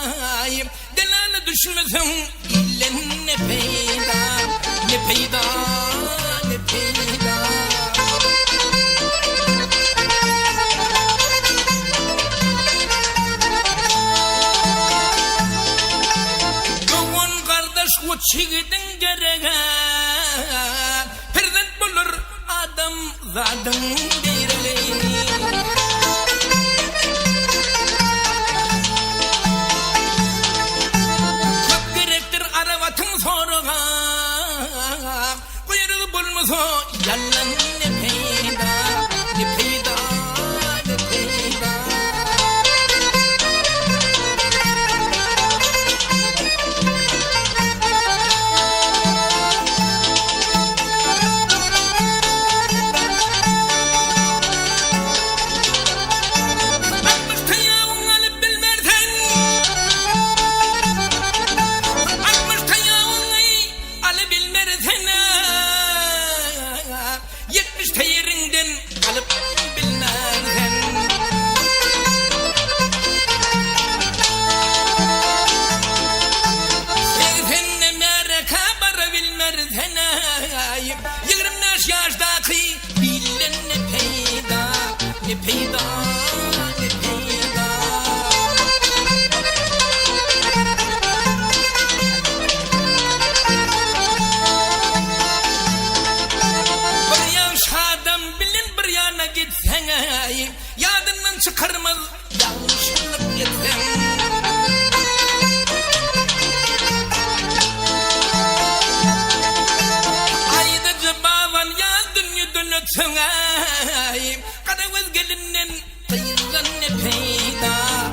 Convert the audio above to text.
Delale düşmesin ille ne peyda, ne peyda, ne peyda. Doğun kardeş o çiğdin gerege, Prezent bulur adam zadım direleyim. Kuyruğu bulmasa yalan ne peyda, ne peyda, ne peyda. Akmış tayağın alıp bilmersen, akmış tayağın alıp bilmersen, 70 tayerinden alıp bilmersen. Sen ne mereka bara bilmersen, 25 yaştaki bilen ne peyda, ne peyda, ne peyda. Bir yaşadım bilin bir yana gitsen, yadından çıkarmaz yanlışlık gitsen. Ayda cebavan yazdın yüdün ötsen, Karavuz gelinden sayılan ne peyda.